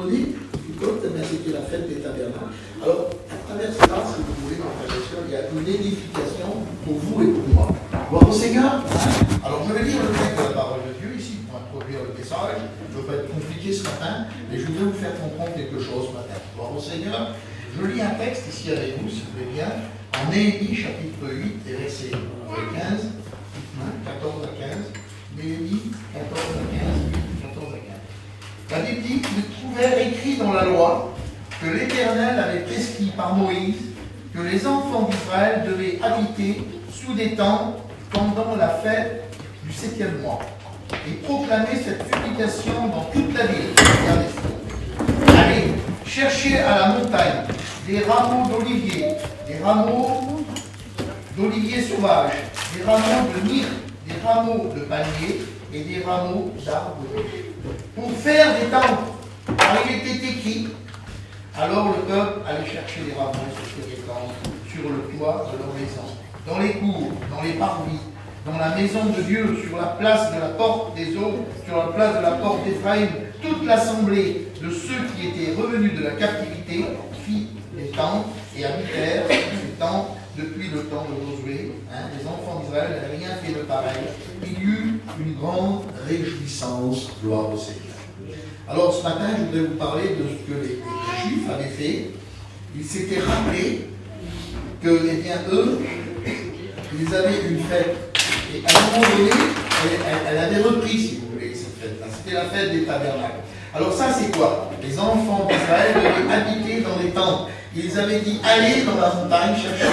donné, c'était la fête des tabernacles. Alors, à travers cela, si vous voulez, mon frère et sœur, il y a une édification pour vous et pour moi. Gloire au Seigneur. Alors, je vais lire le texte de la parole de Dieu ici pour introduire le message. Je ne veux pas être compliqué ce matin, mais je voudrais vous faire comprendre quelque chose ce matin. Gloire au Seigneur. Je lis un texte ici avec vous, si vous voulez bien, en Néhémie, chapitre 8, et verset 15, 14 à 15. Néhémie, 14 à 15, 14 à 15. La Bible dit qu'ils trouvèrent écrit dans la loi que l'Éternel avait prescrit par Moïse que les enfants d'Israël devaient habiter sous des tentes pendant la fête du 7e mois et proclamer cette publication dans toute la ville. Regardez. Allez, cherchez à la montagne des rameaux d'olivier, des rameaux d'olivier sauvage, des rameaux de myrrhe, des rameaux de palmier et des rameaux d'arbres pour faire des tentes. Car il était écrit, alors le peuple allait chercher les rameaux sur les tentes, sur le toit de leur maison, dans les cours, dans les parvis, dans la maison de Dieu, sur la place de la porte des eaux, sur la place de la porte d'Éphraïm. Toute l'assemblée de ceux qui étaient revenus de la captivité fit des tentes et habitèrent ces tentes depuis le temps de Josué. Les enfants d'Israël n'avaient rien fait de pareil. Il y eut une grande réjouissance, gloire au Seigneur. Alors ce matin, je voudrais vous parler de ce que les Juifs avaient fait. Ils s'étaient rappelés que, eh bien, eux, ils avaient une fête. Et à un moment donné, elle avait repris, si vous voulez, cette fête-là. C'était la fête des tabernacles. Alors ça, c'est quoi? Les enfants d'Israël devaient habiter dans les tentes. Ils avaient dit, allez dans la montagne chercher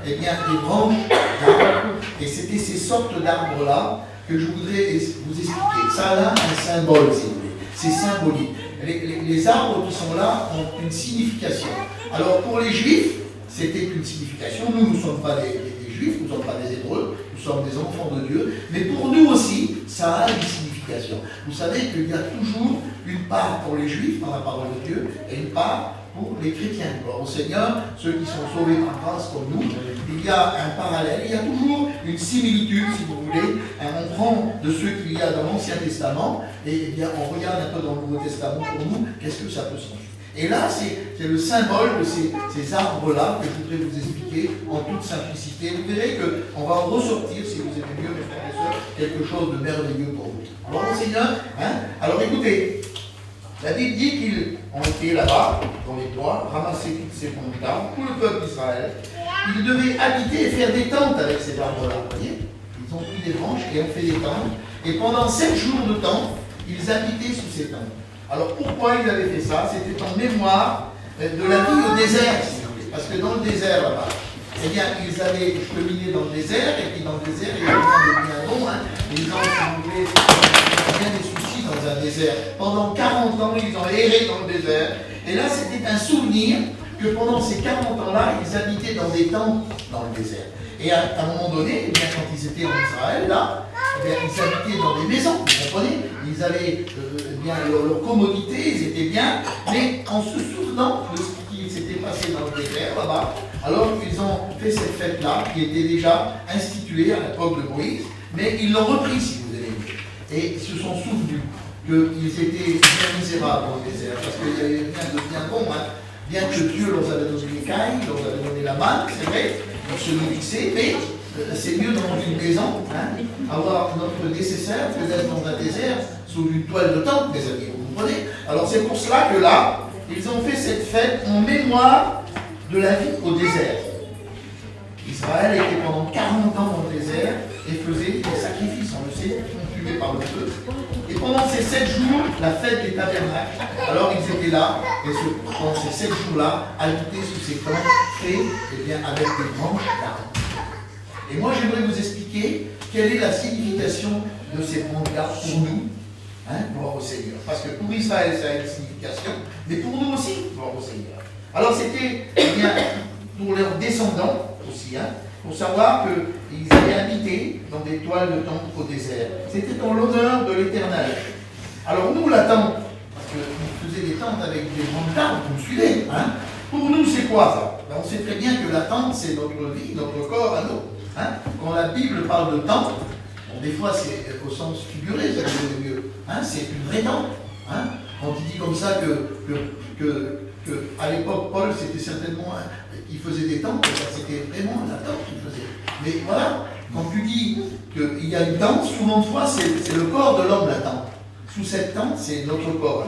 eh bien, des branches d'arbres. Et c'était ces sortes d'arbres-là que je voudrais vous expliquer. Ça a un symbole, si vous voulez. C'est symbolique. Les arbres qui sont là ont une signification. Alors pour les Juifs, c'était une signification. Nous ne sommes pas des Juifs, nous ne sommes pas des Hébreux, nous sommes des enfants de Dieu. Mais pour nous aussi, ça a une signification. Vous savez qu'il y a toujours une part pour les Juifs dans la parole de Dieu et une part pour les chrétiens. Alors au Seigneur, ceux qui sont sauvés par grâce comme nous, il y a un parallèle, il y a toujours une similitude, si vous voulez. On prend de ceux qu'il y a dans l'Ancien Testament et eh bien, on regarde un peu dans le Nouveau Testament pour nous, qu'est-ce que ça peut signifier. Et là, c'est le symbole de ces arbres-là que je voudrais vous expliquer en toute simplicité. Vous verrez qu'on va en ressortir, si vous aimez mieux, mes frères et sœurs, quelque chose de merveilleux pour vous. Alors, Seigneur, alors écoutez, la Bible dit qu'ils ont été là-bas, dans les bois, ramasser toutes ces branches d'arbres, tout le peuple d'Israël. Ils devaient habiter et faire des tentes avec ces arbres-là. Vous voyez, ils ont pris des branches et ont fait des tentes. Et pendant 7 jours de temps, ils habitaient sous ces tentes. Alors pourquoi ils avaient fait ça? C'était en mémoire de la vie au désert, si vous voulez. Parce que dans le désert, là-bas, eh bien, ils avaient cheminé dans le désert, et puis dans le désert, il y avait bien bon, les gens, si vous voulez, bien des soucis dans un désert. Pendant 40 ans, ils ont erré dans le désert. Et là, c'était un souvenir que pendant ces 40 ans-là, ils habitaient dans des tentes dans le désert. Et à un moment donné, eh bien, quand ils étaient en Israël, là, eh bien, ils habitaient dans des maisons, vous comprenez? Ils avaient bien leur commodité, ils étaient bien, mais en se souvenant de ce qui s'était passé dans le désert, là-bas, alors ils ont fait cette fête-là, qui était déjà instituée à l'époque de Moïse, mais ils l'ont repris, si vous avez vu. Et ils se sont souvenus qu'ils étaient bien misérables dans le désert, parce qu'il n'y avait rien de bien bon, bien que Dieu leur avait donné les cailles, leur avait donné la manne, c'est vrai, pour se nourrir, mais c'est mieux dans une maison, avoir notre nécessaire que d'être dans un désert sous une toile de tente, mes amis, vous comprenez? Alors c'est pour cela que là, ils ont fait cette fête en mémoire de la vie au désert. Israël était pendant 40 ans dans le désert et faisait des sacrifices, on le sait, tués par le feu. Et pendant ces 7 jours, la fête des tabernacles, alors ils étaient là, et pendant ces 7 jours-là, habités sous ces tentes, faits eh bien, avec des branches d'arbres. Et moi, j'aimerais vous expliquer quelle est la signification de ces branches d'arbres pour nous, gloire au Seigneur. Parce que pour Israël, ça a une signification, mais pour nous aussi, gloire au Seigneur. Alors, c'était eh bien, pour leurs descendants aussi, pour savoir qu'ils allaient habiter dans des toiles de tente au désert. C'était en l'honneur de l'Éternel. Alors, nous, la tente, parce qu'on faisait des tentes avec des branches d'arbres, vous me suivez, pour nous, c'est quoi ça? On sait très bien que la tente, c'est notre vie, notre corps à nous. Quand la Bible parle de tente, bon, des fois c'est au sens figuré, ça veut dire mieux. C'est une vraie tente. quand il dit comme ça que à l'époque, Paul, c'était certainement, il faisait des tentes, c'était vraiment la tente qu'il faisait. Mais voilà, quand tu dis qu'il y a une tente, souvent de fois, c'est le corps de l'homme, la tente. Sous cette tente, c'est notre corps.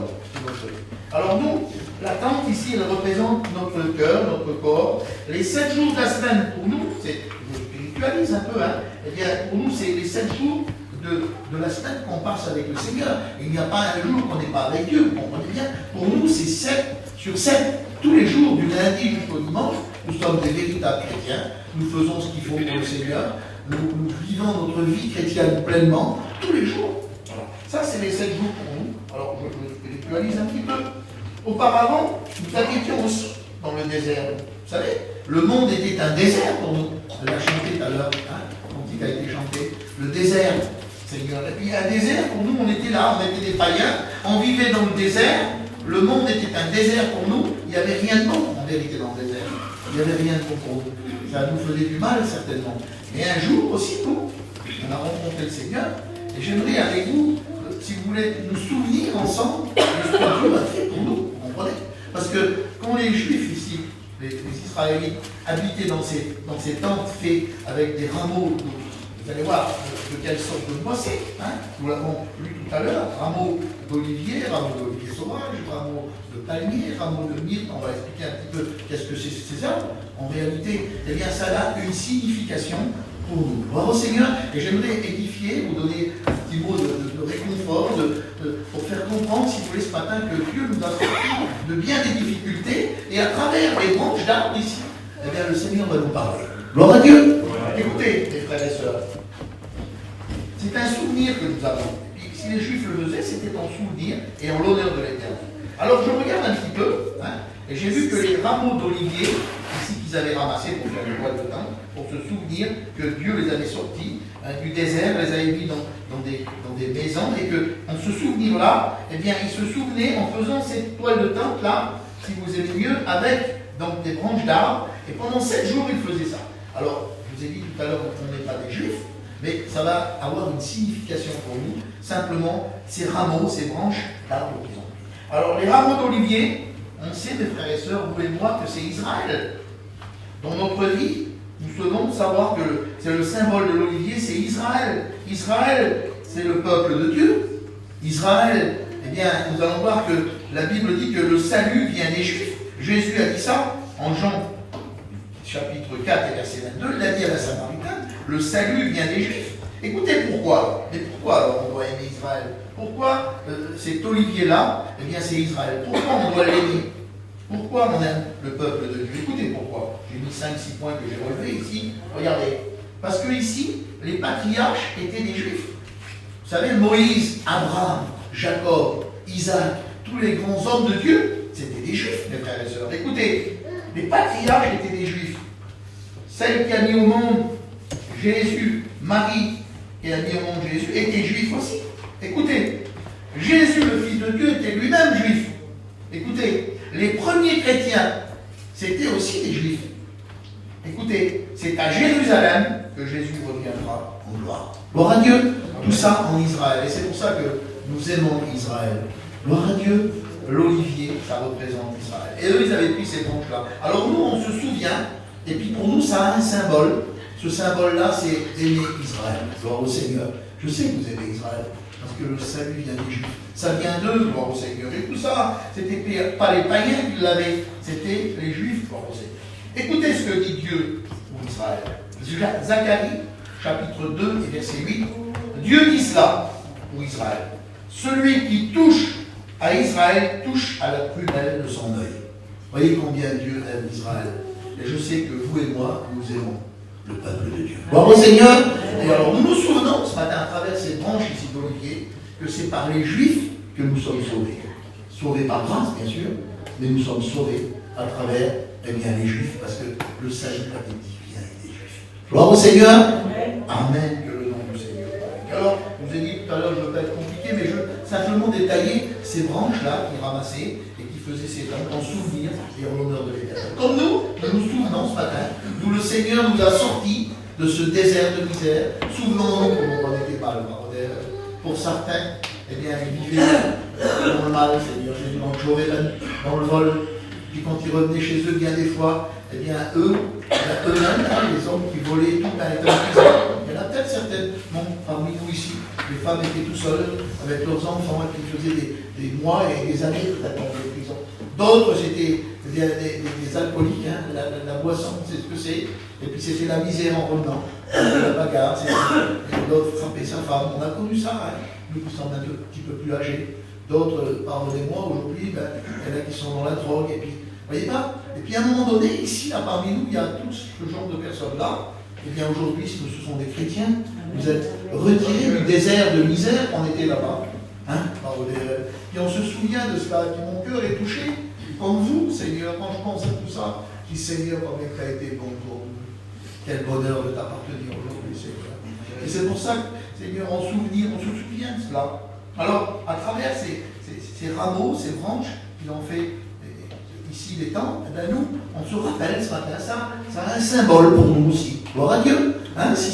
Alors nous, la tente ici, elle représente notre cœur, notre corps. Les 7 jours de la semaine, pour nous, je spiritualise un peu, hein, eh bien, pour nous, c'est les 7 jours de la semaine qu'on passe avec le Seigneur. Il n'y a pas un jour qu'on n'est pas avec Dieu, vous comprenez bien. Pour nous, c'est 7 sur 7. Tous les jours, du lundi jusqu'au dimanche, nous sommes des véritables chrétiens. Nous faisons ce qu'il faut pour le Seigneur. Nous vivons notre vie chrétienne pleinement, tous les jours. Voilà. Ça, c'est les 7 jours pour nous. Alors, je spiritualise un petit peu. Auparavant, nous habitions dans le désert. Vous savez, le monde était un désert pour nous. On l'a chanté tout à l'heure, hein, quand il a été chanté. Le désert, Seigneur. Et puis, un désert, pour nous, on était là, on était des païens, on vivait dans le désert. Le monde était un désert pour nous. Il n'y avait rien de bon, en vérité, dans le désert. Il n'y avait rien de bon pour nous. Ça nous faisait du mal, certainement. Et un jour aussi, nous, on a rencontré le Seigneur. Et j'aimerais avec vous, si vous voulez, nous souvenir ensemble de ce que Dieu a fait pour nous. Vous comprenez? Parce que quand les Juifs ici, les Israélites, habitaient dans ces tentes faites avec des rameaux, vous allez voir de quelle sorte de bois c'est. Hein, nous l'avons lu tout à l'heure, rameaux d'olivier sauvage, rameaux de palmier, rameaux de myrte. On va expliquer un petit peu qu'est-ce que c'est ces arbres. En réalité, eh bien, ça a une signification pour nous. Gloire au Seigneur. Et j'aimerais édifier, vous donner un petit mot de réconfort, pour faire comprendre, si vous voulez, ce matin, que Dieu nous a sortis de bien des difficultés, et à travers les branches d'arbres ici, eh bien, le Seigneur va nous parler. Gloire à Dieu. Écoutez, mes frères et sœurs, c'est un souvenir que nous avons. Et puis, si les Juifs le faisaient, c'était en souvenir et en l'honneur de l'Éternel. Alors, je regarde un petit peu, hein, et j'ai vu que les rameaux d'olivier, ici qu'ils avaient ramassés pour faire le voile de temps, pour se souvenir que Dieu les avait sortis du désert, les avait mis dans des maisons, et qu'en ce souvenir-là, eh bien, ils se souvenaient en faisant cette toile de tente-là, si vous aimez mieux, avec donc, des branches d'arbres, et pendant 7 jours, ils faisaient ça. Alors, je vous ai dit tout à l'heure qu'on n'est pas des Juifs, mais ça va avoir une signification pour nous, simplement ces rameaux, ces branches d'arbres qu'ils ont. Alors, les rameaux d'olivier, on sait, mes frères et sœurs, vous et moi, que c'est Israël. Dans notre vie, nous devons savoir que c'est le symbole de l'olivier, c'est Israël. Israël, c'est le peuple de Dieu. Israël, eh bien, nous allons voir que la Bible dit que le salut vient des Juifs. Jésus a dit ça en Jean chapitre 4 et verset 22, il a dit à la Samaritaine, le salut vient des Juifs. Écoutez pourquoi. Mais pourquoi alors on doit aimer Israël? Pourquoi cet olivier-là, eh bien c'est Israël? Pourquoi on doit l'aimer? Pourquoi on aime le peuple de Dieu? Écoutez pourquoi. J'ai mis 5-6 points que j'ai relevés ici. Regardez. Parce que ici, les patriarches étaient des Juifs. Vous savez, Moïse, Abraham, Jacob, Isaac, tous les grands hommes de Dieu, c'était des Juifs, mes frères et sœurs. Écoutez, les patriarches étaient des Juifs. Celle qui a mis au monde Jésus, Marie, qui a mis au monde Jésus, était juif aussi. Écoutez, Jésus, le Fils de Dieu, était lui-même juif. Écoutez, les premiers chrétiens, c'était aussi des Juifs. Écoutez, c'est à Jérusalem que Jésus reviendra en gloire. Gloire à Dieu, tout ça en Israël. Et c'est pour ça que nous aimons Israël. Gloire à Dieu, l'olivier, ça représente Israël. Et eux, ils avaient pris ces branches-là. Alors nous, on se souvient, et puis pour nous, ça a un symbole. Ce symbole-là, c'est aimer Israël. Gloire au Seigneur. Je sais que vous aimez Israël. Parce que le salut vient des Juifs. Ça vient d'eux, gloire au Seigneur. Et tout ça, c'était pas les païens qui l'avaient, c'était les Juifs, gloire au Seigneur. Écoutez ce que dit Dieu pour Israël. Zacharie, chapitre 2 et verset 8. Dieu dit cela pour Israël. Celui qui touche à Israël touche à la prunelle de son œil. Voyez combien Dieu aime Israël. Et je sais que vous et moi, nous aimons le peuple de Dieu. Gloire au Seigneur. Et alors nous nous souvenons ce matin à travers ces branches ici d'olivier que c'est par les Juifs que nous sommes sauvés. Sauvés par grâce, bien sûr, mais nous sommes sauvés à travers les Juifs, parce que le salut a été vient des Juifs. Gloire au Seigneur. Amen, que le nom du Seigneur. Alors, je vous ai dit tout à l'heure, je ne veux pas être compliqué, mais je veux simplement détailler ces branches-là qui ramassaient et qui faisaient ces temps en souvenir et en l'honneur de l'Éternel. Comme nous nous souvenons ce matin, d'où le Seigneur nous a sortis de ce désert de misère. Souvenons-nous comment on n'était pas le paradis. Pour certains, eh bien, ils vivaient dans le mal, Seigneur Jésus, dans le jour et la nuit, dans le vol. Puis quand ils revenaient chez eux, bien des fois, eh bien eux-mêmes, les hommes qui volaient tout, étaient en prison. Il y en a peut-être certainement parmi nous ici. Les femmes étaient tout seules avec leurs enfants et qui faisaient des mois et des années peut-être dans les prisons. D'autres, c'était des alcooliques, hein, la boisson, c'est ce que c'est. Et puis c'était la misère en revenant, la bagarre, l'autre frapper sa femme. On a connu ça, hein. Nous qui sommes un petit peu plus âgés. D'autres, pardonnez-moi, aujourd'hui, il y en a qui sont dans la drogue. Et puis, voyez pas. Et puis à un moment donné, ici, là, parmi nous, il y a tout ce genre de personnes-là. Et bien aujourd'hui, ce sont des chrétiens. Vous êtes retirés du désert de misère qu'on était là-bas. Hein, et on se souvient de cela, et mon cœur est touché, comme vous, Seigneur, quand je pense à tout ça, je dis, Seigneur, combien tu as été bon pour nous. Quel bonheur de t'appartenir aujourd'hui, Seigneur. Et c'est pour ça que, Seigneur, on se souvient de cela. Alors, à travers ces rameaux, ces branches qu'ils ont fait ici les temps, eh bien nous, on se rappelle ce matin, ça a un symbole pour nous aussi. Gloire à Dieu. Hein, si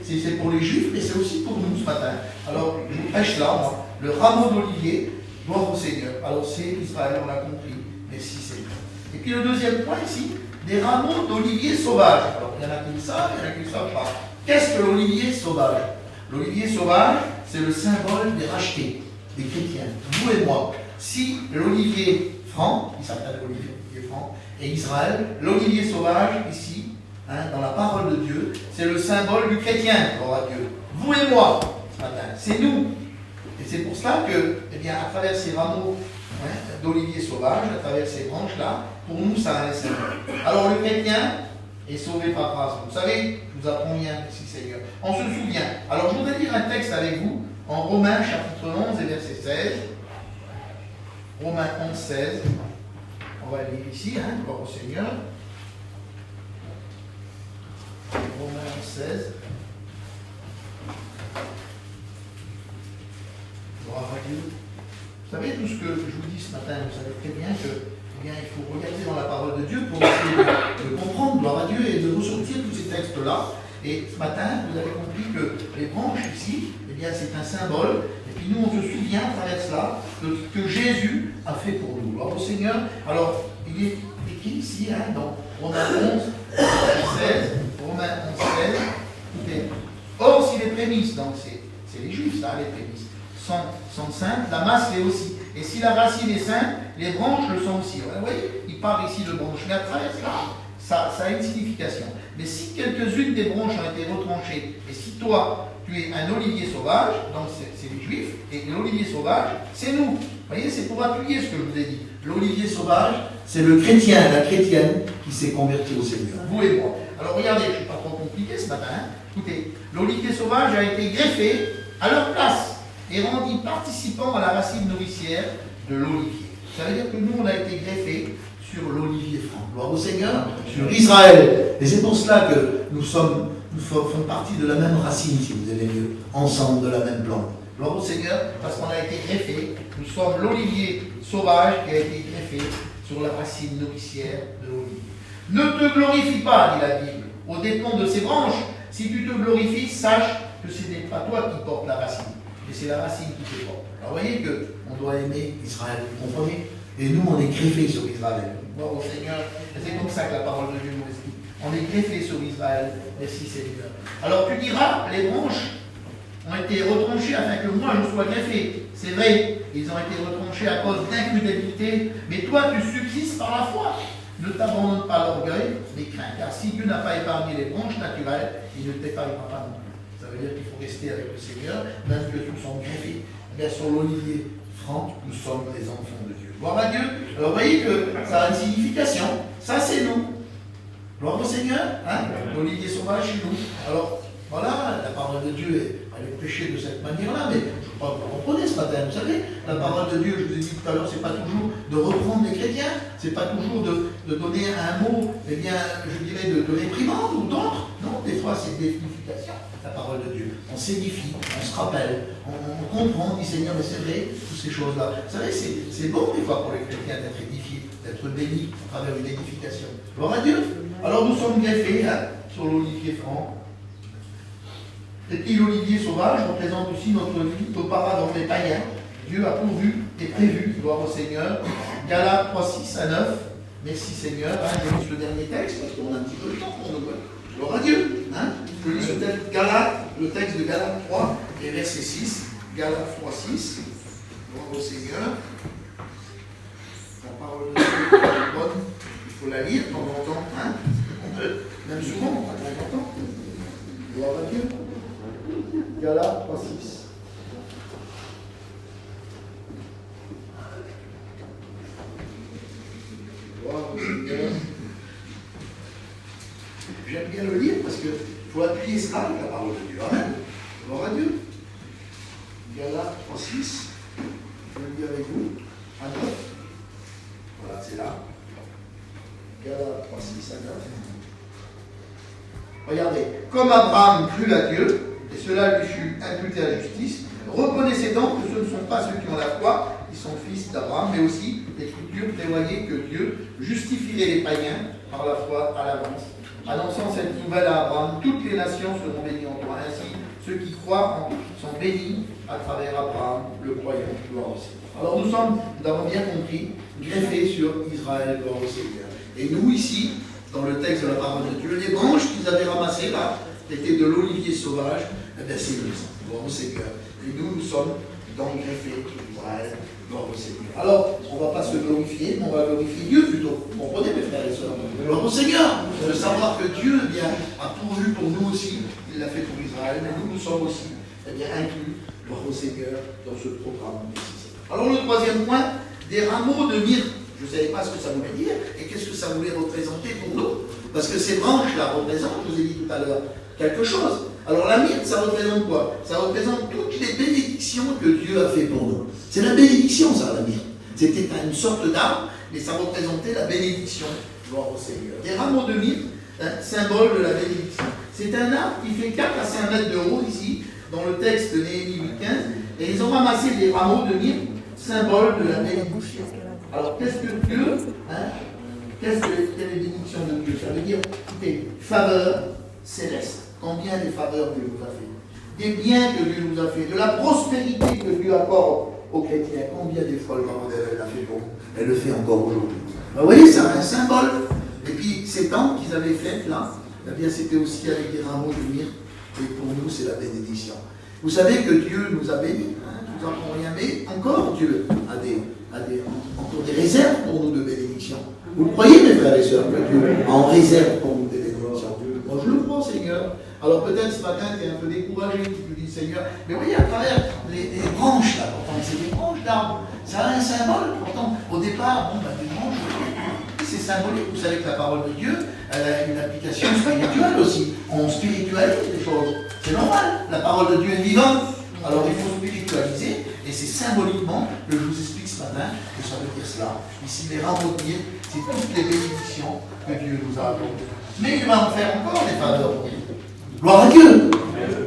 c'est pour les Juifs, mais c'est aussi pour nous ce matin. Alors, je vous prêche là, moi, le rameau d'olivier, gloire au Seigneur. Alors, c'est Israël, on l'a compris. Merci Seigneur. Et puis le deuxième point ici, des rameaux d'olivier sauvage. Alors, il y en a qui le savent, il y en a qui ne le savent pas. Qu'est-ce que l'olivier sauvage? L'olivier sauvage, c'est le symbole des rachetés, des chrétiens, vous et moi. Si l'olivier franc, il s'appelle l'olivier franc, et Israël, l'olivier sauvage, ici, hein, dans la parole de Dieu, c'est le symbole du chrétien, gloire à Dieu. Vous et moi, ce matin, c'est nous. Et c'est pour cela que, eh bien, à travers ces rameaux d'olivier sauvage, à travers ces branches-là, pour nous, ça a un symbole. Alors, le chrétien est sauvé par grâce. Vous savez, je vous apprends bien ici, Seigneur. On se souvient. Alors, je voudrais lire un texte avec vous, en Romains, chapitre 11 et verset 16. Romains 11, 16. On va lire ici, hein, gloire au Seigneur. Romains 11, 16. Gloire à Dieu. Vous savez, tout ce que je vous dis ce matin, vous savez très bien que, eh bien, il faut regarder dans la parole de Dieu pour essayer de comprendre, gloire à Dieu, et de ressortir tous ces textes-là. Et ce matin, vous avez compris que les branches ici, eh bien, c'est un symbole. Et puis nous, on se souvient à travers cela de ce que Jésus a fait pour nous. Gloire au Seigneur. Alors, il est écrit ici, hein, dans Romains 11, 16. Romains 11, 16. Écoutez. Or, si les prémices, donc c'est les Juifs, ça, les prémices, sont saintes, la masse l'est aussi. Et si la racine est sainte, les branches le sont aussi. Vous voyez, il parle ici de branches. Mais à travers ça a une signification. Mais si quelques-unes des branches ont été retranchées, et si toi, tu es un olivier sauvage, donc c'est les Juifs, et l'olivier sauvage, c'est nous. Vous voyez, c'est pour appuyer ce que je vous ai dit. L'olivier sauvage, c'est le chrétien, la chrétienne qui s'est convertie au Seigneur. Vous et moi. Alors regardez, je ne suis pas trop compliqué ce matin. Hein. Écoutez, l'olivier sauvage a été greffé à leur place et rendu participant à la racine nourricière de l'olivier. Ça veut dire que nous, on a été greffés sur l'olivier franc. Gloire au Seigneur, sur Israël. Et c'est pour cela que nous faisons partie de la même racine, si vous aimez mieux, ensemble de la même plante. Gloire au Seigneur, parce qu'on a été greffés. Nous sommes l'olivier sauvage qui a été greffé sur la racine nourricière de l'olivier. Ne te glorifie pas, dit la Bible, aux dépens de ces branches. Si tu te glorifies, sache que ce n'est pas toi qui portes la racine, mais c'est la racine qui te porte. Alors vous voyez qu'on doit aimer Israël, vous comprenez? Et nous, on est greffés sur Israël. Gloire au Seigneur. Et c'est comme ça que la parole de Dieu nous explique. On est greffés sur Israël. Merci Seigneur. Alors tu diras, les branches ont été retranchées afin que moi je sois greffé. C'est vrai, ils ont été retranchés à cause d'incrédulité, mais toi tu subsistes par la foi. Ne t'abandonne pas à l'orgueil, mais crains. Car si Dieu n'a pas épargné les branches naturelles, il ne t'épargnera pas non plus. Ça veut dire qu'il faut rester avec le Seigneur, même que tous sont greffés. Bien sur l'olivier franc, nous sommes les enfants de Dieu. Gloire à Dieu. Alors vous voyez que ça a une signification. Ça c'est nous. Gloire au Seigneur. Hein? L'olivier sauvage chez nous. Alors voilà, la parole de Dieu, elle est prêchée de cette manière-là, mais je ne crois pas que vous comprenez ce matin. Vous savez, la parole de Dieu, je vous ai dit tout à l'heure, c'est pas toujours de reprendre les chrétiens, c'est pas toujours de donner un mot, eh bien, je dirais, de réprimande ou d'autres. Non, des fois c'est des significations. La parole de Dieu. On s'édifie, on se rappelle, on comprend, on dit Seigneur, mais c'est vrai, toutes ces choses-là. Vous savez, c'est bon des fois pour les chrétiens d'être édifiés, d'être bénis à travers une édification. Gloire à Dieu. Alors nous sommes greffés hein, sur l'olivier franc. Et puis l'olivier sauvage représente aussi notre vie auparavant les païens. Dieu a pourvu et prévu, gloire au Seigneur. Galates 3, 6 à 9. Merci Seigneur. Je lis le dernier texte parce qu'on a un petit peu de temps pour nous. Gloire à Dieu. Je lis ce texte, le texte de Galates 3 et verset 6. Galates 3, 6. Gloire au Seigneur. La parole de Dieu est bonne. Il faut la lire de temps en temps. Même souvent, on va de temps en temps. Gloire à Dieu. Galates 3, 6. J'aime bien le lire parce qu'il faut appuyer ça avec la parole de Dieu. Amen. Gloire à Dieu. Galates 3, 6. Je le lis avec vous. À 9. Voilà, c'est là. Galates 3, 6 à 9. Regardez. Comme Abraham crut à Dieu, et cela lui fut imputé à justice, reconnaissez donc que ce ne sont pas ceux qui ont la foi qui sont fils d'Abraham, mais aussi l'Écriture prévoyait que Dieu justifierait les païens par la foi à l'avance. Annonçant cette nouvelle à Abraham, toutes les nations seront bénies en toi. Ainsi, ceux qui croient sont bénis à travers Abraham, le croyant. Gloire au Seigneur. Alors nous avons bien compris, greffés sur Israël, gloire au Seigneur. Et nous ici, dans le texte de la parole de Dieu, les branches qu'ils avaient ramassées là, étaient de l'olivier sauvage, eh bien c'est nous, gloire au Seigneur. Et nous sommes dans le greffé sur Israël, gloire au Seigneur. Alors, on ne va pas se glorifier, mais on va glorifier Dieu plutôt. Vous comprenez mes frères et sœurs? Gloire au Seigneur, de savoir que Dieu eh bien, a pourvu pour nous aussi, il l'a fait pour Israël, mais nous sommes aussi eh bien, inclus, gloire au Seigneur, dans ce programme. Alors le troisième point, des rameaux de myrte. Je ne savais pas ce que ça voulait dire et qu'est-ce que ça voulait représenter pour nous. Parce que ces branches-là représentent, je vous ai dit tout à l'heure, quelque chose. Alors la myrte, ça représente quoi? Ça représente toutes les bénédictions que Dieu a fait pour nous. C'est la bénédiction, ça, la myrte. C'était une sorte d'arbre, mais ça représentait la bénédiction. Gloire au Seigneur. Des rameaux de myrte, symbole de la bénédiction. C'est un arbre qui fait 4 à 5 mètres de haut, ici, dans le texte de Néhémie 8.15, et ils ont ramassé des rameaux de myrte, symbole de la bénédiction. Alors, qu'est-ce que Dieu, qu'est-ce que les bénédictions de Dieu? Ça veut dire, écoutez, faveur céleste. Combien de faveurs Dieu nous a fait? Des biens que Dieu nous a fait, de la prospérité que Dieu accorde aux chrétiens. Combien de fois le parent d'elle l'a fait pour nous? Elle le fait encore aujourd'hui. Vous voyez, c'est un symbole. Et puis, ces temps qu'ils avaient fait là, eh bien, c'était aussi avec des rameaux de myrte. Et pour nous, c'est la bénédiction. Vous savez que Dieu nous a bénis, nous n'avons rien, mais encore Dieu a encore des réserves pour nous de bénédiction. Vous le croyez, mes frères et sœurs, que Dieu a en réserve pour nous des bénédictions? Moi, je le crois, Seigneur. Alors peut-être ce matin, tu es un peu découragé, tu te dis, Seigneur, mais voyez, à travers les branches, là, pourtant, c'est des branches d'arbres, ça a un symbole, pourtant, au départ, des branches, c'est symbolique. Vous savez que la parole de Dieu, elle a une application spirituelle aussi. On spiritualise les choses. C'est normal, la parole de Dieu est vivante, alors il faut spiritualiser, et c'est symboliquement que je vous explique ce matin que ça veut dire cela. Ici, les rameaux de myrte, c'est toutes les bénédictions que Dieu nous a accordées. Mais il va en faire encore des faveurs. Gloire à Dieu.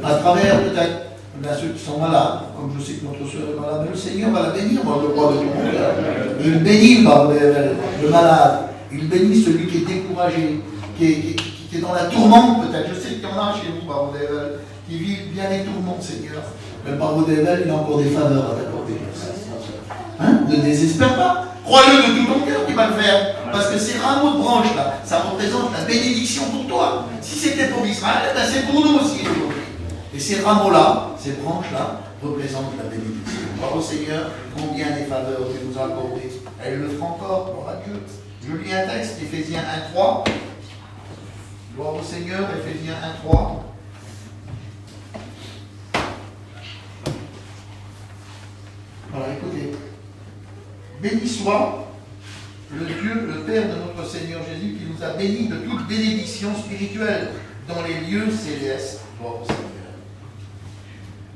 À travers peut-être ceux qui sont malades, comme je sais que notre soeur est malade, mais le Seigneur va la bénir, moi je le crois de tout mon cœur. Il bénit le malade, il bénit celui qui est découragé, qui est dans la tourmente peut-être. Je sais qu'il y en a chez vous, Baron Devel, qui vivent bien les tourmentes, Seigneur. Mais Baron Devel, il a encore des faveurs à t'accorder. Ne désespère pas. Crois-le de tout ton cœur qu'il va le faire. Parce que ces rameaux de branches là, ça représente la bénédiction pour toi. Si c'était pour Israël, ben c'est pour nous aussi aujourd'hui. Et ces rameaux-là, ces branches-là, représentent la bénédiction. Gloire au Seigneur, combien des faveurs Dieu nous a accordées. Elle le fera encore, gloire à Dieu. Je lis un texte, Éphésiens 1.3. Gloire au Seigneur, Éphésiens 1.3. Voilà, écoutez. Béni soit le Dieu, le Père de notre Seigneur Jésus, qui nous a bénis de toute bénédiction spirituelle dans les lieux célestes. Gloire au Seigneur.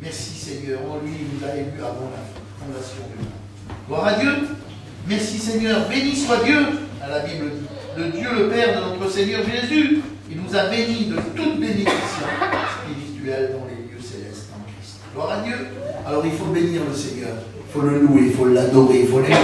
Merci Seigneur, en lui il nous a élus avant la fondation du monde. Gloire à Dieu. Merci Seigneur. Béni soit Dieu, à la Bible dit, le Dieu, le Père de notre Seigneur Jésus. Il nous a bénis de toute bénédiction spirituelle dans les lieux célestes en Christ. Gloire à Dieu. Alors il faut bénir le Seigneur. Il faut le louer, il faut l'adorer, il faut l'élever.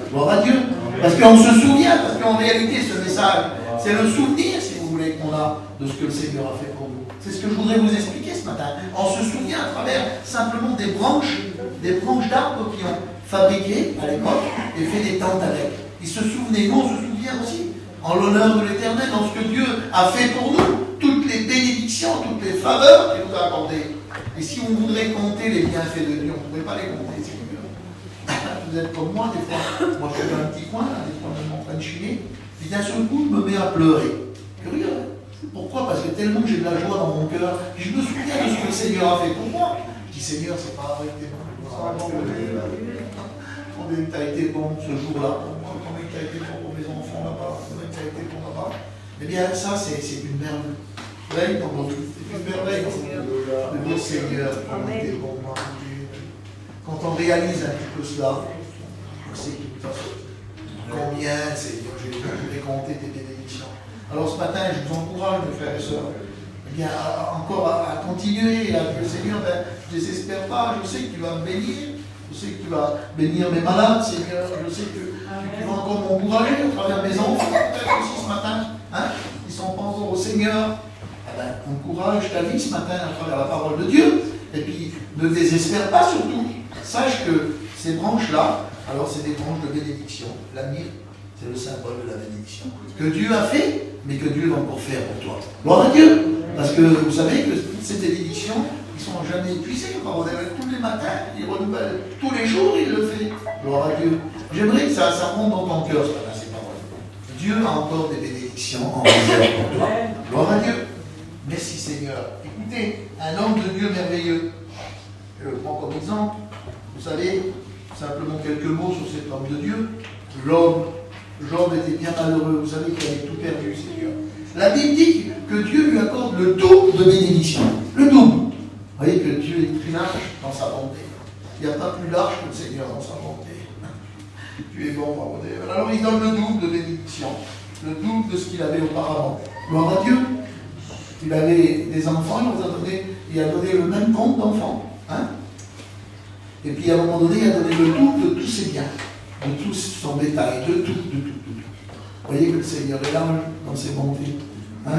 Gloire à Dieu. Parce qu'on se souvient, parce qu'en réalité, ce message, c'est le souvenir, si vous voulez, qu'on a de ce que le Seigneur a fait pour nous. C'est ce que je voudrais vous expliquer ce matin. On se souvient à travers simplement des branches des branches d'arbres qui ont fabriqué à l'époque et fait des tentes avec. Ils se souvenaient, nous on se souvient aussi, en l'honneur de l'Éternel, dans ce que Dieu a fait pour nous, toutes les bénédictions, toutes les faveurs qu'il nous a accordées. Et si on voudrait compter les bienfaits de Dieu, on ne pourrait pas les compter, c'est mieux. Vous êtes comme moi, des fois, moi je suis dans un petit coin, là, des fois je suis en train de chiner, et d'un seul coup je me mets à pleurer. Curieux, hein? Pourquoi? Parce que tellement j'ai de la joie dans mon cœur, je me souviens de ce que le Seigneur a fait pour moi. Je dis Seigneur, c'est pas vrai que t'es bon. Combien tu as été bon ce jour-là pour moi, combien tu as été bon pour mes enfants là-bas, combien tu as été bon là-bas. Eh bien, ça, c'est une merveille dans notre vie. C'est une merveille dans notre vie. Le Seigneur, combien tu es bon, moi. Quand on réalise un petit peu cela, on sait qu'il nous a sauvé. Combien, Seigneur, j'ai compté tes bénédictions. Alors ce matin, je vous encourage, mes frères et sœurs, eh bien, encore à continuer, à dire Seigneur, ben, je ne désespère pas, je sais que tu vas me bénir. Je sais que tu vas bénir mes malades, Seigneur. Je sais que tu vas encore m'encourager à travers mes enfants, peut-être aussi ce matin, hein, qui ne sont pas encore au Seigneur. Eh ben, encourage ta vie ce matin à travers la parole de Dieu. Et puis, ne désespère pas surtout. Sache que ces branches-là, alors c'est des branches de bénédiction. La myrrhe, c'est le symbole de la bénédiction. Que Dieu a fait, mais que Dieu va encore faire pour toi. Gloire à Dieu. Parce que vous savez que ces bénédictions, ils ne sont jamais épuisés. Tous les matins, il renouvelle. Tous les jours, il le fait. Gloire à Dieu. J'aimerais que ça monte dans ton cœur, ce matin, ces paroles. Dieu a encore des bénédictions en réserve pour toi. Gloire à Dieu. Merci Seigneur. Écoutez, un homme de Dieu merveilleux. Je le prends comme exemple. Vous savez, simplement quelques mots sur cet homme de Dieu. Job était bien malheureux. Vous savez qu'il avait tout perdu, Seigneur. La Bible dit que Dieu lui accorde le double de bénédiction. Le double. Vous voyez que Dieu est très large dans sa bonté. Il n'y a pas plus large que le Seigneur dans sa bonté. Tu es bon, bravo. Alors il donne le double de bénédiction. Le double de ce qu'il avait auparavant. Gloire à Dieu. Il avait des enfants, il a donné le même compte d'enfants. Hein? Et puis à un moment donné, il a donné le double de tous ses biens, de tout son bétail, de tout. Vous voyez que le Seigneur est large dans ses bontés. Hein?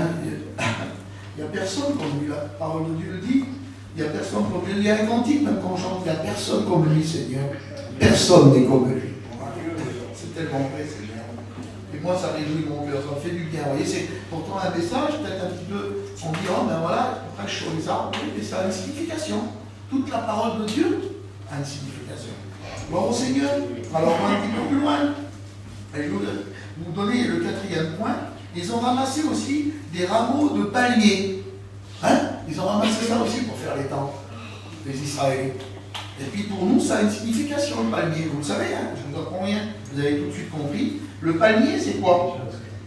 Il n'y a personne comme lui, la parole de Dieu le dit. Il n'y a personne comme lui. Il y a un cantique même qu'on chante, il n'y a personne comme lui, Seigneur. Personne n'est comme lui. C'est tellement vrai, Seigneur. Et moi, ça réjouit mon cœur, ça me fait du bien. Vous voyez, c'est pourtant un message, peut-être un petit peu, on dit, oh ben voilà, on prêche sur les arbres, mais ça a une signification. Toute la parole de Dieu a une signification. Gloire au Seigneur. Alors, on va un petit peu plus loin. Et je vais vous donner le quatrième point. Ils ont ramassé aussi des rameaux de palmiers. Hein? Ils ont ramassé ça aussi pour faire les tentes, les Israélites. Et puis pour nous, ça a une signification, le palmier. Vous le savez, hein? Je ne vous apprends rien. Vous avez tout de suite compris. Le palmier, c'est quoi?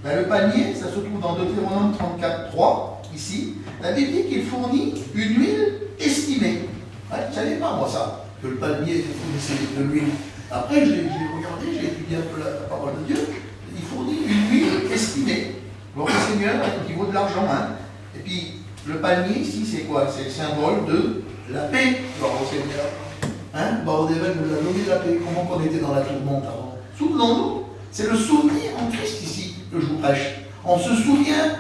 Ben, le palmier, ça se trouve dans Deutéronome 34:3, ici. La Bible dit qu'il fournit une huile estimée. Ouais, je ne savais pas, moi, ça, que le palmier fournissait de l'huile. Après, j'ai regardé, j'ai étudié un peu la parole de Dieu. Il fournit une huile estimée. Gloire au Seigneur, qui vaut de l'argent. Hein. Et puis, le palmier, ici, c'est quoi? C'est le symbole de la paix. Gloire au Seigneur. Hein? Barodével nous a donné la paix. Comment on était dans la tourmente avant? Souvenons-nous, c'est le souvenir en Christ ici que je vous prêche. On se souvient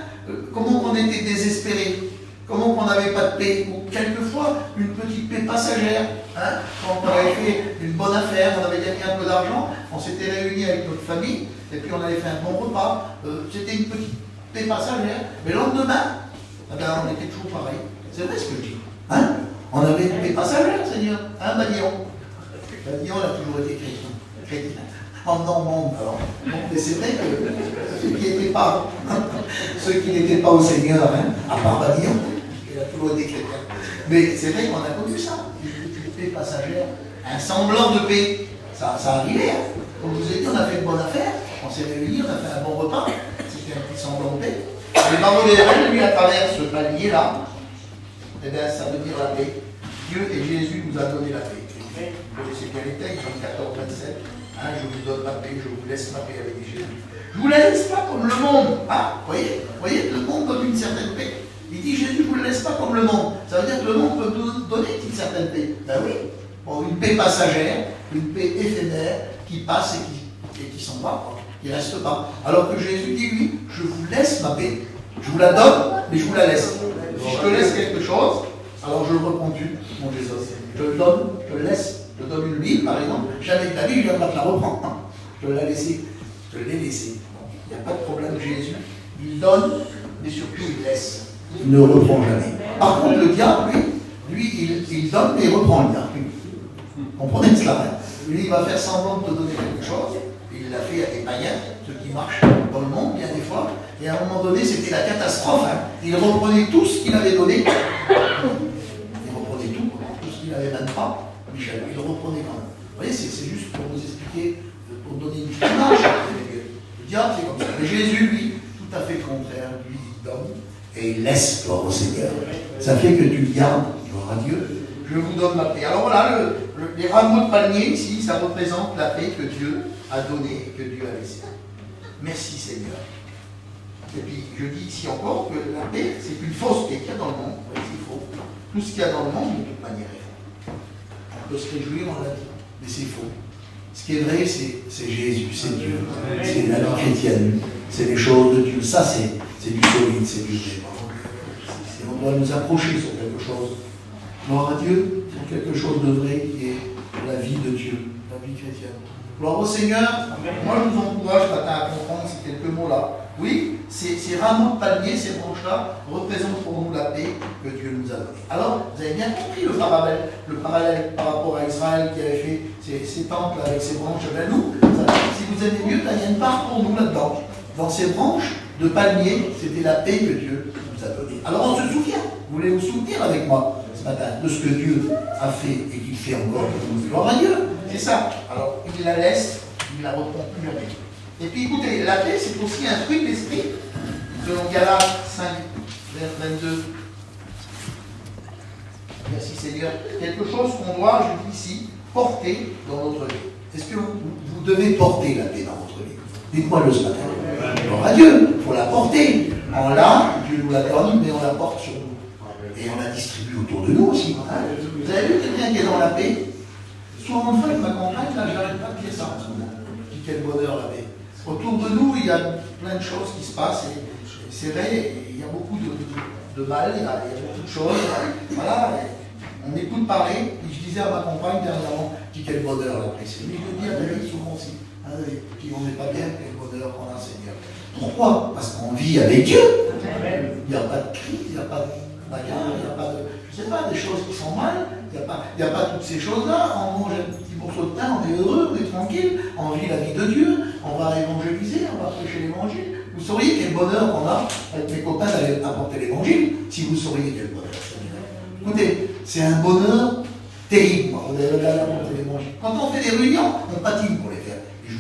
comment on était désespéré, comment on n'avait pas de paix, ou quelquefois une petite paix passagère. Hein? Quand on avait fait une bonne affaire, on avait gagné un peu d'argent, on s'était réunis avec notre famille, et puis on avait fait un bon repas. C'était une petite paix passagère, mais le lendemain, eh ben, on était toujours pareil. C'est vrai ce que je dis. Hein? On avait une paix passagère, Seigneur. Hein, Badillon? Badillon a toujours été chrétien. En Normande, alors. Mais c'est vrai que ceux qui n'étaient pas au Seigneur, hein, à part Badillon, il a toujours été chrétien. Mais c'est vrai qu'on a connu ça, une paix passagère, un semblant de paix. Ça arrivait. Hein. Comme je vous ai dit, on a fait une bonne affaire, on s'est réunis, on a fait un bon repas, c'était un petit semblant de paix. Mais Barodével, lui, à travers ce palier-là, eh bien, ça veut dire la paix. Dieu et Jésus nous a donné la paix. Vous connaissez bien les textes, Jean 14:27. Hein, je vous donne ma paix, je vous laisse ma paix avec Jésus. Je ne vous la laisse pas comme le monde. Ah, voyez, le monde donne une certaine paix. Il dit Jésus, je ne vous la laisse pas comme le monde. Ça veut dire que le monde peut nous donner une certaine paix. Ben oui. Bon, une paix passagère, une paix éphémère qui passe et qui s'en va, quoi. Qui ne reste pas. Alors que Jésus dit, lui, je vous laisse ma paix. Je vous la donne, mais je vous la laisse. Si je te laisse quelque chose, alors je le reprends plus, mon Jésus. Je le donne, je le laisse. Je donne une Bible, par exemple, jamais de la vie, je ne viens pas te la reprendre. Non, je l'ai laissé. Je l'ai laissé. Il n'y a pas de problème, Jésus. Il donne, mais surtout il laisse. Il ne reprend jamais. Par contre, le diable, lui, il donne, mais il reprend le diable. Comprenez cela, hein? Lui, il va faire semblant de te donner quelque chose. Il l'a fait à des païens, ceux qui marchent dans le monde, bien des fois. Et à un moment donné, c'était la catastrophe. Hein? Il reprenait tout ce qu'il avait donné. Il reprenait tout ce qu'il n'avait même pas. Michel, il le reprenait quand même. Vous voyez, c'est juste pour vous expliquer, pour donner une image. Le diable, c'est comme ça. Mais Jésus, lui, tout à fait le contraire. Lui, il donne et il laisse, gloire au Seigneur. Ça fait que tu le gardes, gloire à Dieu. Je vous donne la paix. Alors voilà, les rameaux de palmier ici, ça représente la paix que Dieu a donnée et que Dieu a laissée. Merci Seigneur. Et puis je dis ici encore que la paix, c'est une fausse paix qu'il y a dans le monde. Oui, c'est faux. Tout ce qu'il y a dans le monde, de toute manière, est faux. On peut se réjouir, on l'a dit, mais c'est faux. Ce qui est vrai, c'est Jésus, c'est Dieu. C'est la vie chrétienne. C'est les choses de Dieu. Ça, c'est du solide, c'est du vrai. On doit nous approcher sur quelque chose. Gloire à Dieu, sur quelque chose de vrai qui est la vie de Dieu, la vie chrétienne. Gloire au Seigneur. Moi, je vous encourage matin à comprendre ces quelques mots-là. Oui, ces rameaux de palmier, ces branches-là, représentent pour nous la paix que Dieu nous a donnée. Alors, vous avez bien compris le parallèle par rapport à Israël qui avait fait ces temples avec ses branches. Ben nous, si vous aimez mieux, il y a une part pour nous là-dedans. Dans ces branches de palmier, c'était la paix que Dieu nous a donnée. Alors, on se souvient. Vous voulez vous souvenir avec moi ce matin de ce que Dieu a fait et qu'il fait encore. Gloire à Dieu. C'est ça. Alors, il la laisse, il ne la reprend plus jamais. Et puis écoutez, la paix, c'est aussi un fruit de l'esprit, selon Galates 5, 22. Merci Seigneur. Quelque chose qu'on doit, je dis ici, porter dans notre vie. Est-ce que vous devez porter la paix dans votre vie? Dites-moi le ce matin. Gloire à Dieu, il faut la porter. On l'a, Dieu nous la donne, mais on la porte sur nous. Et on la distribue autour de nous aussi. Hein? Vous avez vu quelqu'un qui est dans la paix? Souvent, une fois, avec ma compagne, là, je n'arrête pas de dire ça en ce moment. Je dis quel bonheur la paix. Autour de nous, il y a plein de choses qui se passent. Et c'est vrai, il y a beaucoup de mal, il y a beaucoup de choses. Voilà, on écoute parler. Et je disais à ma compagne dernièrement, je dis quel bonheur la paix. Mais je le dis à David souvent aussi. Hein, puis on n'est pas bien, quel bonheur qu'on a, Seigneur. Pourquoi? Parce qu'on vit avec Dieu. Il n'y a pas de crise, il n'y a pas de bagarre, il n'y a pas de, je sais pas, des choses qui sont mal, il n'y a pas toutes ces choses-là. On mange un petit morceau de pain, on est heureux, on est tranquille, on vit la vie de Dieu, on va évangéliser, on va prêcher l'évangile. Vous sauriez quel bonheur qu'on a avec mes copains d'aller apporter l'évangile, si vous sauriez quel bonheur. Écoutez, c'est un bonheur terrible, moi, d'aller apporter l'évangile. Quand on fait des réunions, on patine pour les faire. Et je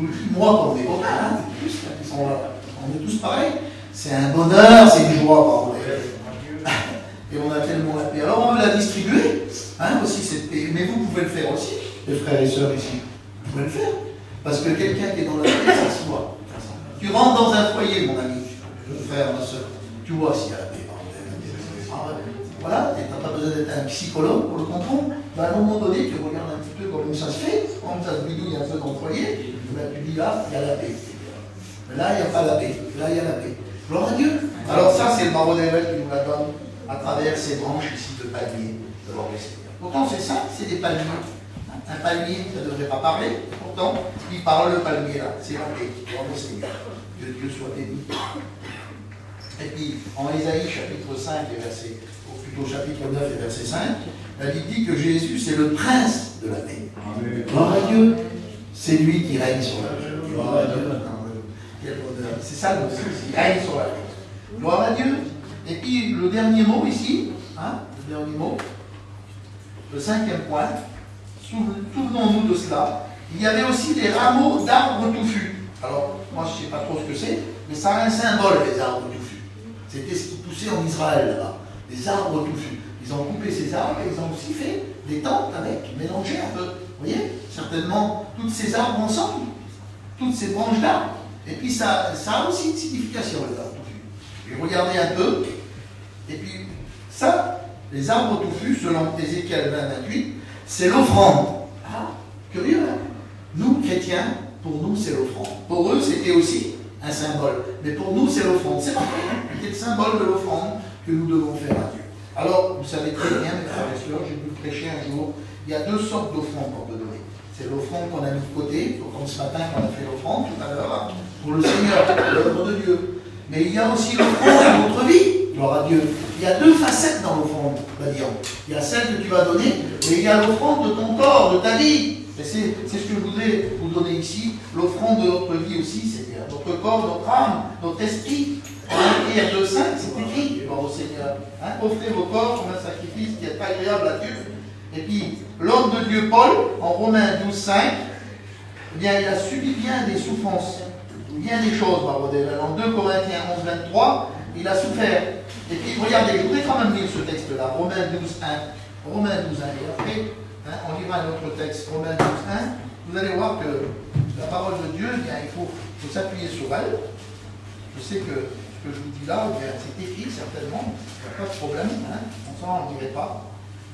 vous le dis, moi, quand on est copains, hein, ils sont là, on est tous pareils. C'est un bonheur, c'est une joie, pardon. Et on a tellement la paix. Alors on veut la distribuer, hein, aussi cette paix. Mais vous pouvez le faire aussi, les frères et sœurs ici. Vous pouvez le faire. Parce que quelqu'un qui est dans la paix, ça se voit. Tu rentres dans un foyer, mon ami, mon frère, ma soeur, tu vois s'il y a la paix. Voilà, tu n'as pas besoin d'être un psychologue pour le comprendre. Mais à un moment donné, tu regardes un petit peu comment ça se fait, quand ça se bidouille un peu dans le foyer, tu dis là, il y a la paix. Mais là, il n'y a pas la paix. Là, il y a la paix. Gloire à Dieu. Alors ça, c'est le marron d'évêque qui nous la donne à travers ces branches ici de palmier devant le Seigneur. Pourtant, c'est ça, c'est des palmiers. Un palmier, ça ne devrait pas parler. Pourtant, il parle le palmier là. C'est la paix. Gloire au Seigneur. Que Dieu soit béni. Et puis, en Ésaïe, chapitre 5, ou plutôt chapitre 9 et verset 5, la Bible dit que Jésus, c'est le prince de la paix. Gloire à Dieu. C'est lui qui règne sur la terre. Gloire à Dieu. Quel bonheur. C'est ça le mot. Il règne sur la terre. Gloire à Dieu. Et puis le dernier mot ici, hein, le dernier mot, le cinquième point, souvenons-nous de cela. Il y avait aussi des rameaux d'arbres touffus. Alors, moi je ne sais pas trop ce que c'est, mais ça a un symbole, les arbres touffus. C'était ce qui poussait en Israël là-bas, des arbres touffus. Ils ont coupé ces arbres et ils ont aussi fait des tentes avec, mélangé un peu. Vous voyez, certainement, tous ces arbres ensemble, toutes ces branches d'arbres. Et puis ça a aussi une signification, les arbres touffus. J'ai regardé un peu, et puis ça, les arbres touffus, selon Ézéchiel 20-28, c'est l'offrande. Ah, curieux, hein? Nous, chrétiens, pour nous, c'est l'offrande. Pour eux, c'était aussi un symbole. Mais pour nous, c'est l'offrande. C'est parfait. C'est le symbole de l'offrande que nous devons faire à Dieu. Alors, vous savez très bien, mes frères et sœurs, j'ai pu prêcher un jour il y a deux sortes d'offrandes qu'on peut donner. C'est l'offrande qu'on a mis de côté, comme ce matin quand on a fait l'offrande tout à l'heure, pour le Seigneur, l'œuvre de Dieu. Mais il y a aussi l'offrande de notre vie, gloire à Dieu. Il y a deux facettes dans l'offrande, va dire. Il y a celle que tu vas donner, mais il y a l'offrande de ton corps, de ta vie. Et c'est ce que je voudrais vous donner ici, l'offrande de notre vie aussi, Seigneur. Notre corps, notre âme, notre esprit. En Pierre 2,5, c'est écrit, gloire au Seigneur. Hein, offrez vos corps comme un sacrifice qui est agréable à Dieu. Et puis, l'homme de Dieu, Paul, en Romains 12,5, eh bien, il a subi bien des souffrances, bien des choses, en 2 Corinthiens 11,23, il a souffert. Et puis, regardez, je voudrais quand même lire ce texte-là, Romains 12,1. Romains 12,1, et après, on lira un autre texte, Romains 12,1. Vous allez voir que la parole de Dieu, eh bien, il faut s'appuyer sur elle. Je sais que ce que je vous dis là, eh c'est écrit certainement, il n'y a pas de problème, on s'en dirait pas.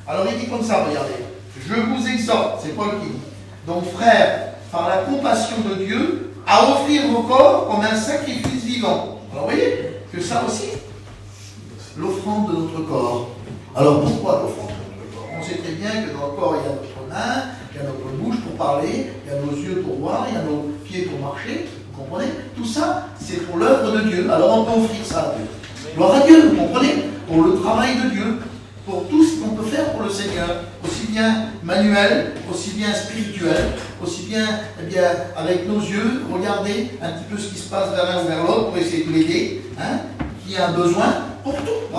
Alors il dit comme ça, regardez, je vous exhorte, c'est Paul qui dit, donc frères, par la compassion de Dieu, à offrir vos corps comme un sacrifice vivant. Alors vous voyez que ça aussi, l'offrande de notre corps. Alors pourquoi l'offrande de notre corps? On sait très bien que dans le corps, il y a notre main, il y a notre bouche pour parler, il y a nos yeux pour voir, il y a nos pieds pour marcher, vous comprenez? Tout ça, c'est pour l'œuvre de Dieu. Alors on peut offrir ça à Dieu. Gloire à Dieu, vous comprenez? Pour le travail de Dieu. Pour tout ce qu'on peut faire pour le Seigneur, aussi bien manuel, aussi bien spirituel, aussi bien, eh bien avec nos yeux, regarder un petit peu ce qui se passe vers l'un ou vers l'autre pour essayer de l'aider, qui a un besoin, pour tout.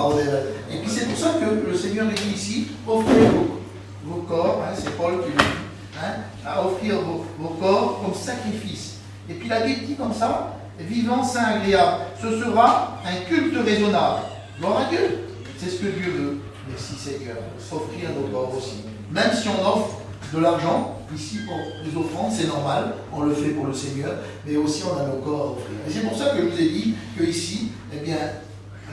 Et puis c'est pour ça que le Seigneur dit ici, offrez vos corps, c'est Paul qui le dit, à offrir vos corps comme sacrifice. Et puis la Bible dit comme ça, vivant, saint, agréable, ce sera un culte raisonnable. Gloire à Dieu, c'est ce que Dieu veut. Merci Seigneur, s'offrir nos corps aussi. Même si on offre de l'argent, ici pour les offrandes, c'est normal, on le fait pour le Seigneur, mais aussi on a nos corps à offrir. Et c'est pour ça que je vous ai dit que ici, eh bien,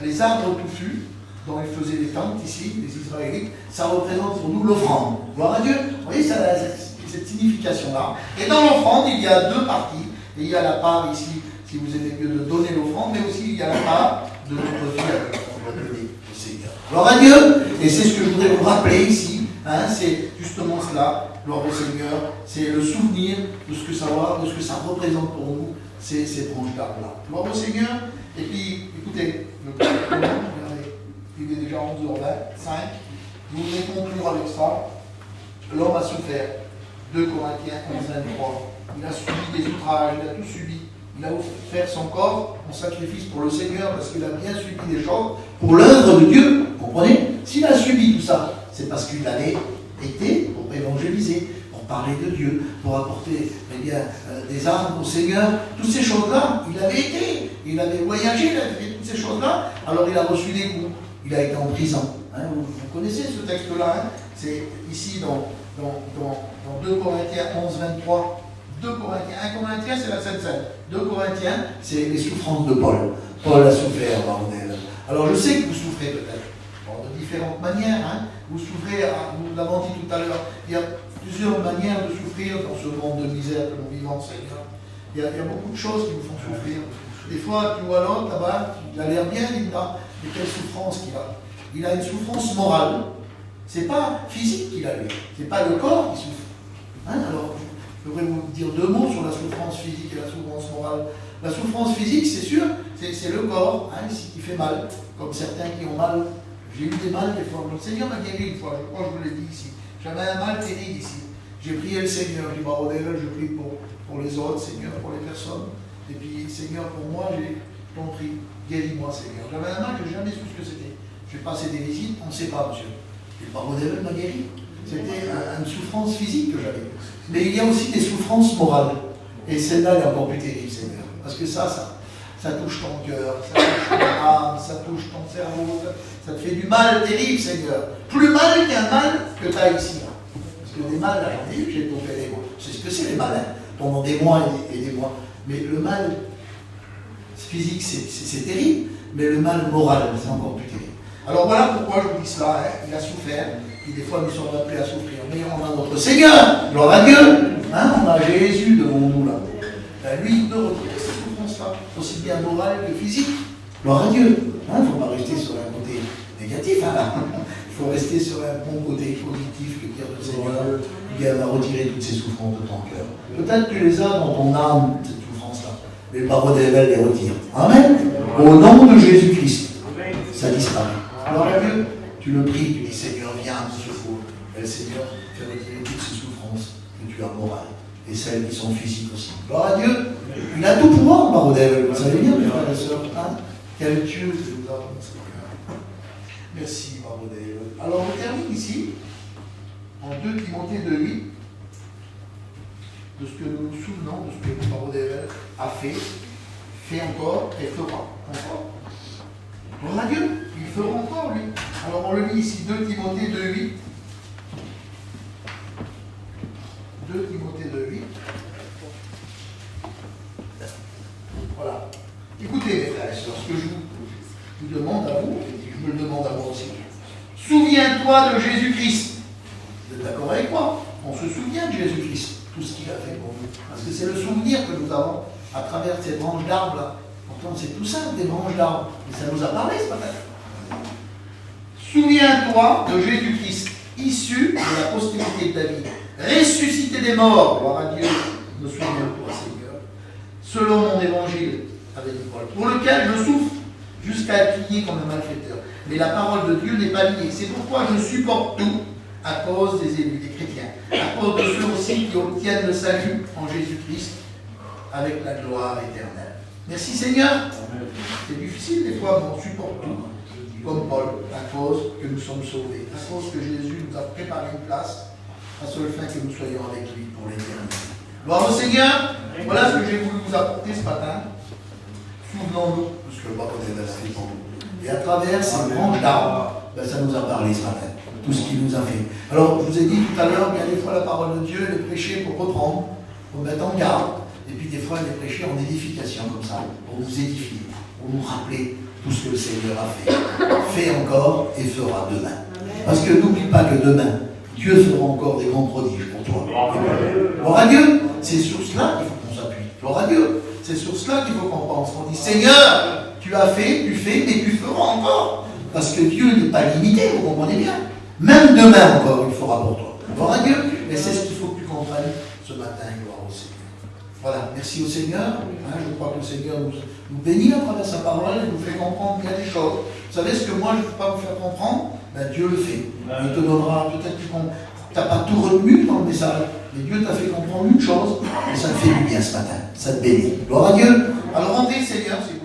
les arbres touffus, dont ils faisaient les tentes ici, les Israélites, ça représente pour nous l'offrande. Gloire à Dieu. Vous voyez, ça a cette signification-là. Et dans l'offrande, il y a deux parties. Et il y a la part ici, si vous aimez mieux, de donner l'offrande, mais aussi il y a la part de notre vie avec qu'on doit donner au Seigneur. Gloire à Dieu. Et c'est ce que je voudrais vous rappeler ici. C'est justement cela, gloire au Seigneur. C'est le souvenir de ce que ça représente pour nous, ces branches d'arbres-là. Gloire au Seigneur. Et puis, écoutez, il est déjà 11h25. Je voudrais conclure avec ça. L'homme a souffert. 2 Corinthiens 11:23. Il a subi des outrages, il a tout subi. Il a offert son corps en sacrifice pour le Seigneur parce qu'il a bien subi des choses pour l'œuvre de Dieu. Vous comprenez? S'il a subi tout ça, c'est parce qu'il avait été pour évangéliser, pour parler de Dieu, pour apporter des armes au Seigneur. Toutes ces choses-là, il avait été. Il avait voyagé, il avait fait toutes ces choses-là. Alors il a reçu des coups. Il a été en prison. Vous connaissez ce texte-là. C'est ici dans 2 Corinthiens 11:23. 2 Corinthiens, 1 Corinthien, c'est la Sainte Seine. 2 Corinthiens, c'est les souffrances de Paul. Paul a souffert, bordel. Alors je sais que vous souffrez peut-être, de différentes manières. Vous souffrez, nous l'avons dit tout à l'heure, il y a plusieurs manières de souffrir dans ce monde de misère que nous vivons, Seigneur. Il y a beaucoup de choses qui nous font souffrir. Des fois, tu vois l'autre là-bas, il a l'air bien, Linda, mais quelle souffrance qu'il a. Il a une souffrance morale. C'est pas physique qu'il a, lui. C'est pas le corps qui souffre. Alors, je voudrais vous dire deux mots sur la souffrance physique et la souffrance morale. La souffrance physique, c'est sûr, c'est le corps, ici, qui fait mal, comme certains qui ont mal. J'ai eu des mal des fois. Le Seigneur m'a guéri une fois, je crois que je vous l'ai dit ici. J'avais un mal terrible ici. J'ai prié le Seigneur, je dis, je prie pour les autres, Seigneur, pour les personnes. Et puis, Seigneur, pour moi, j'ai compris, guéris-moi, Seigneur. J'avais un mal que je n'ai jamais su ce que c'était. J'ai passé des visites, on ne sait pas, monsieur. Et le barodel m'a guéri. C'était une souffrance physique que j'avais. Mais il y a aussi des souffrances morales. Et celle-là, elle est encore plus terrible, Seigneur. Parce que ça touche ton cœur, ça touche ton âme, ça touche ton cerveau, ça te fait du mal terrible, Seigneur. Plus mal qu'un mal que tu as ici. Parce que des mal, là, j'en ai eu, j'ai tombé les mots. C'est ce que c'est les mal, pendant des mois et des mois. Mais le mal physique, c'est terrible, mais le mal moral, c'est encore plus terrible. Alors voilà pourquoi je vous dis cela, il a souffert, et des fois nous sommes appelés à souffrir. Mais on a notre Seigneur, gloire à Dieu, on a Jésus devant nous là. Lui, il peut retrouver cette souffrance-là, aussi bien morale que physique. Gloire à Dieu. Il ne faut pas rester sur un côté négatif, il faut rester sur un bon côté positif que dire le Seigneur, il va retirer toutes ces souffrances de ton cœur. Peut-être que tu les as dans ton âme, cette souffrance-là, mais le parole d'Ével les retire. Amen. Au nom de Jésus-Christ, ça disparaît. Alors à Dieu, tu le pries, tu dis Seigneur, viens à mon secours. Et le Seigneur fait retirer toutes ces souffrances que tu as morales et celles qui sont physiques aussi. Gloire à Dieu. Il a tout pouvoir, le parole d'Ével. Vous savez bien, mes frères et sœurs. Hein? Quel Dieu que nous avons, Seigneur. Merci, parole d'Ével. Alors on termine ici, en 2 Timothée 2:8, de ce que nous nous souvenons, de ce que le parole d'Ével a fait encore et fera encore. Gloire à Dieu, il fera encore lui. Alors on le lit ici, 2 Timothée 2:8. 2 Timothée 2:8. Voilà. Écoutez mes frères et sœurs, ce que je vous demande à vous, et je me le demande à moi aussi. Souviens-toi de Jésus-Christ. Vous êtes d'accord avec moi? On se souvient de Jésus-Christ, tout ce qu'il a fait pour nous. Parce que c'est le souvenir que nous avons à travers ces branches d'arbres là. Pourtant c'est tout simple, des branches d'arbres. Mais ça nous a parlé ce matin. Souviens-toi de Jésus-Christ, issu de la postérité de David, ressuscité des morts. Gloire à Dieu, me souviens-toi Seigneur. Selon mon évangile, avec Paul, pour lequel je souffre jusqu'à être lié comme un malfaiteur. Mais la parole de Dieu n'est pas liée. C'est pourquoi je supporte tout à cause des élus, des chrétiens, à cause de ceux aussi qui obtiennent le salut en Jésus-Christ avec la gloire éternelle. Merci Seigneur. C'est difficile des fois, mais on supporte tout, comme Paul, à cause que nous sommes sauvés, à cause que Jésus nous a préparé une place, à seule fin que nous soyons avec lui pour l'éternité. Gloire au Seigneur. Voilà ce que j'ai voulu vous apporter ce matin. Souvenons-nous de ce que le Papa a fait pour nous. Et à travers ces branches d'arbres, ça nous a parlé ce matin. Tout ce qu'il nous a fait. Alors, je vous ai dit tout à l'heure, bien des fois la parole de Dieu, elle est prêchée pour reprendre, pour mettre en garde, et puis des fois elle est prêchée en édification, comme ça, pour nous édifier, pour nous rappeler tout ce que le Seigneur a fait. Fait encore et fera demain. Parce que n'oublie pas que demain, Dieu fera encore des grands prodiges pour toi. Gloire à Dieu, c'est sur cela qu'il faut qu'on s'appuie. Gloire à Dieu, c'est sur cela qu'il faut qu'on pense. On dit, Seigneur, tu as fait, tu fais, mais tu feras encore. Parce que Dieu n'est pas limité, vous comprenez bien. Même demain encore, il fera pour toi. Gloire à Dieu. Et c'est ce qu'il faut que tu comprennes ce matin, gloire au Seigneur. Voilà, merci au Seigneur. Je crois que le Seigneur nous bénit à travers sa parole et nous fait comprendre bien des choses. Vous savez ce que moi je ne peux pas vous faire comprendre? Dieu le fait. Il te donnera, peut-être que tu n'as pas tout retenu dans le message, mais Dieu t'a fait comprendre une chose, et ça te fait du bien ce matin. Ça te bénit. Gloire à Dieu. Alors rendez, Seigneur, si vous